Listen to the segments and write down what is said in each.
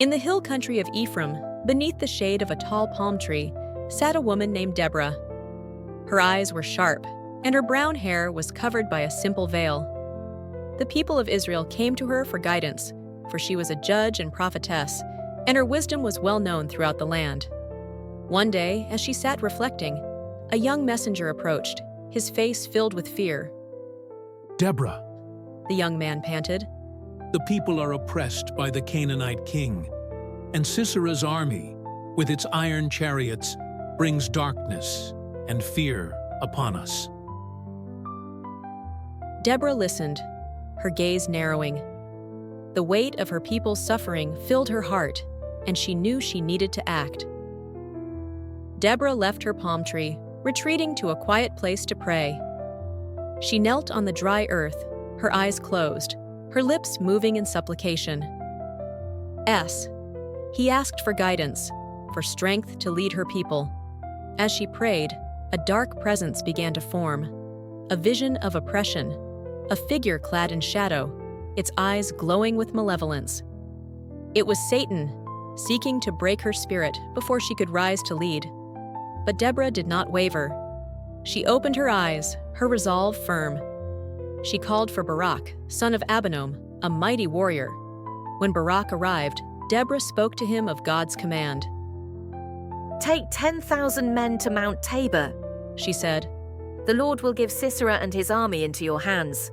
In the hill country of Ephraim, beneath the shade of a tall palm tree, sat a woman named Deborah. Her eyes were sharp, and her brown hair was covered by a simple veil. The people of Israel came to her for guidance, for she was a judge and prophetess, and her wisdom was well known throughout the land. One day, as she sat reflecting, a young messenger approached, his face filled with fear. "Deborah, The young man panted. the people are oppressed by the Canaanite king, and Sisera's army, with its iron chariots, brings darkness and fear upon us." Deborah listened, her gaze narrowing. The weight of her people's suffering filled her heart, and she knew she needed to act. Deborah left her palm tree, retreating to a quiet place to pray. She knelt on the dry earth, her eyes closed, her lips moving in supplication. He asked for guidance, for strength to lead her people. As she prayed, a dark presence began to form, a vision of oppression, a figure clad in shadow, its eyes glowing with malevolence. It was Satan, seeking to break her spirit before she could rise to lead. But Deborah did not waver. She opened her eyes, her resolve firm. She called for Barak, son of Abinoam, a mighty warrior. When Barak arrived, Deborah spoke to him of God's command. "Take 10,000 men to Mount Tabor," She said. "The Lord will give Sisera and his army into your hands."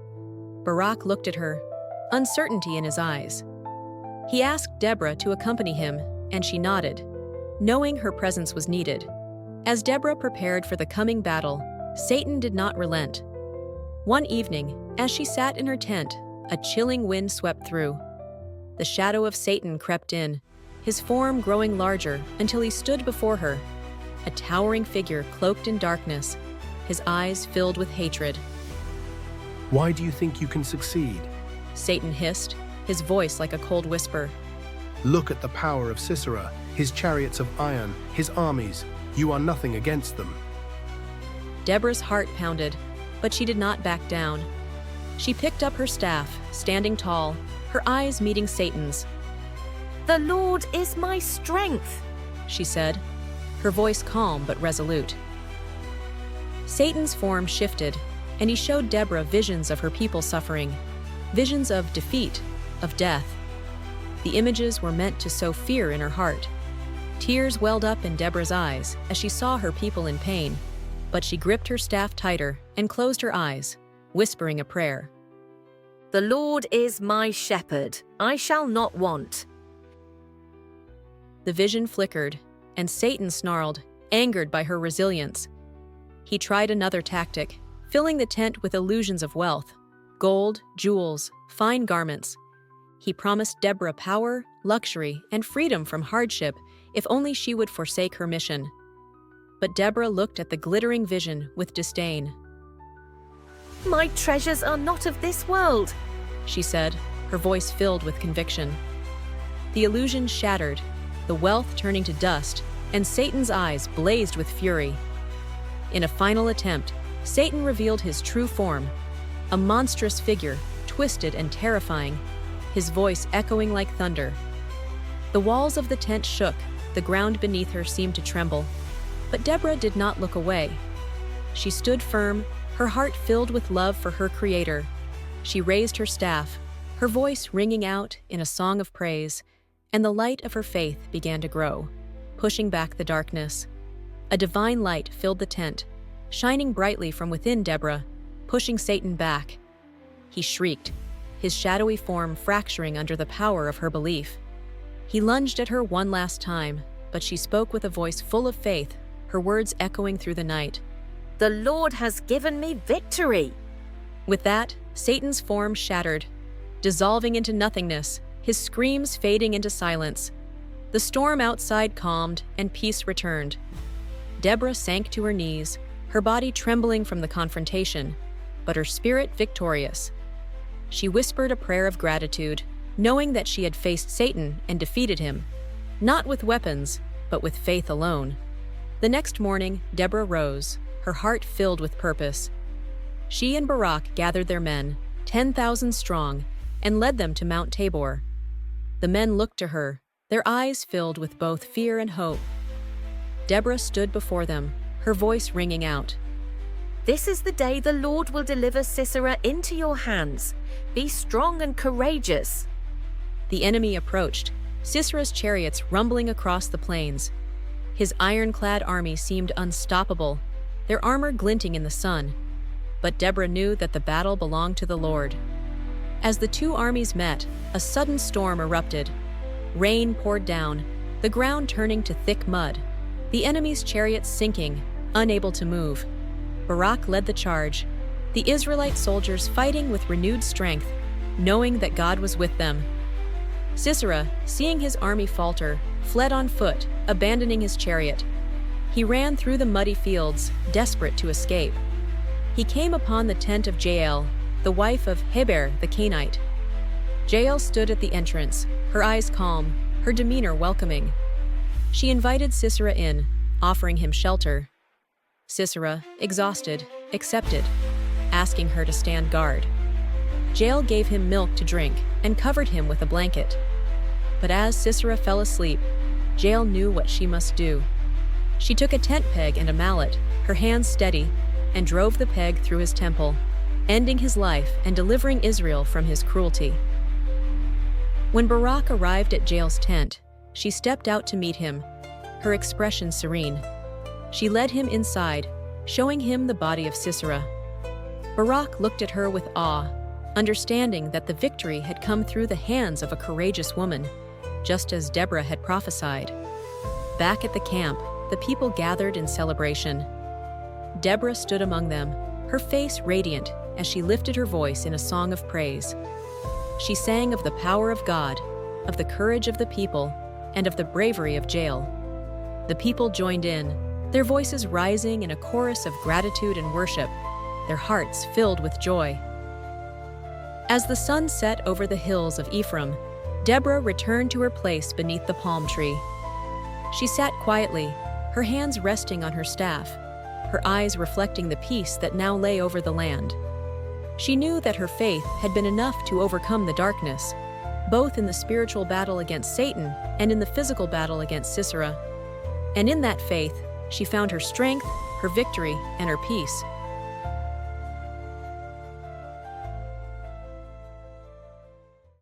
Barak looked at her, uncertainty in his eyes. He asked Deborah to accompany him, and she nodded, knowing her presence was needed. As Deborah prepared for the coming battle, Satan did not relent. One evening, as she sat in her tent, a chilling wind swept through. The shadow of Satan crept in, his form growing larger until he stood before her, a towering figure cloaked in darkness, his eyes filled with hatred. "Why do you think you can succeed? Satan hissed, his voice like a cold whisper. Look at the power of Sisera, his chariots of iron, his armies. You are nothing against them." Deborah's heart pounded, but she did not back down. She picked up her staff, standing tall, her eyes meeting Satan's. "The Lord is my strength," she said, her voice calm but resolute. Satan's form shifted, and he showed Deborah visions of her people suffering, visions of defeat, of death. The images were meant to sow fear in her heart. Tears welled up in Deborah's eyes as she saw her people in pain, but she gripped her staff tighter and closed her eyes, whispering a prayer. "The Lord is my shepherd, I shall not want." The vision flickered, and Satan snarled, angered by her resilience. He tried another tactic, filling the tent with illusions of wealth, gold, jewels, fine garments. He promised Deborah power, luxury, and freedom from hardship if only she would forsake her mission. But Deborah looked at the glittering vision with disdain. "My treasures are not of this world," she said, her voice filled with conviction. The illusion shattered, the wealth turning to dust, and Satan's eyes blazed with fury. In a final attempt, Satan revealed his true form, a monstrous figure, twisted and terrifying, his voice echoing like thunder. The walls of the tent shook, the ground beneath her seemed to tremble. But Deborah did not look away. She stood firm, her heart filled with love for her Creator. She raised her staff, her voice ringing out in a song of praise, and the light of her faith began to grow, pushing back the darkness. A divine light filled the tent, shining brightly from within Deborah, pushing Satan back. He shrieked, his shadowy form fracturing under the power of her belief. He lunged at her one last time, but she spoke with a voice full of faith, her words echoing through the night. "The Lord has given me victory." With that, Satan's form shattered, dissolving into nothingness, his screams fading into silence. The storm outside calmed, and peace returned. Deborah sank to her knees, her body trembling from the confrontation, but her spirit victorious. She whispered a prayer of gratitude, knowing that she had faced Satan and defeated him, not with weapons, but with faith alone. The next morning, Deborah rose, her heart filled with purpose. She and Barak gathered their men, 10,000 strong, and led them to Mount Tabor. The men looked to her, their eyes filled with both fear and hope. Deborah stood before them, her voice ringing out. This is the day the Lord will deliver Sisera into your hands. Be strong and courageous. The enemy approached, Sisera's chariots rumbling across the plains. His ironclad army seemed unstoppable, their armor glinting in the sun. But Deborah knew that the battle belonged to the Lord. As the two armies met, a sudden storm erupted. Rain poured down, the ground turning to thick mud, the enemy's chariots sinking, unable to move. Barak led the charge, the Israelite soldiers fighting with renewed strength, knowing that God was with them. Sisera, seeing his army falter, fled on foot, abandoning his chariot. He ran through the muddy fields, desperate to escape. He came upon the tent of Jael, the wife of Heber the Canaanite. Jael stood at the entrance, her eyes calm, her demeanor welcoming. She invited Sisera in, offering him shelter. Sisera, exhausted, accepted, asking her to stand guard. Jael gave him milk to drink and covered him with a blanket. But as Sisera fell asleep, Jael knew what she must do. She took a tent peg and a mallet, her hands steady, and drove the peg through his temple, ending his life and delivering Israel from his cruelty. When Barak arrived at Jael's tent, she stepped out to meet him, her expression serene. She led him inside, showing him the body of Sisera. Barak looked at her with awe, understanding that the victory had come through the hands of a courageous woman, just as Deborah had prophesied. Back at the camp, the people gathered in celebration. Deborah stood among them, her face radiant as she lifted her voice in a song of praise. She sang of the power of God, of the courage of the people, and of the bravery of Jael. The people joined in, their voices rising in a chorus of gratitude and worship, their hearts filled with joy. As the sun set over the hills of Ephraim, Deborah returned to her place beneath the palm tree. She sat quietly, her hands resting on her staff, her eyes reflecting the peace that now lay over the land. She knew that her faith had been enough to overcome the darkness, both in the spiritual battle against Satan and in the physical battle against Sisera. And in that faith, she found her strength, her victory, and her peace.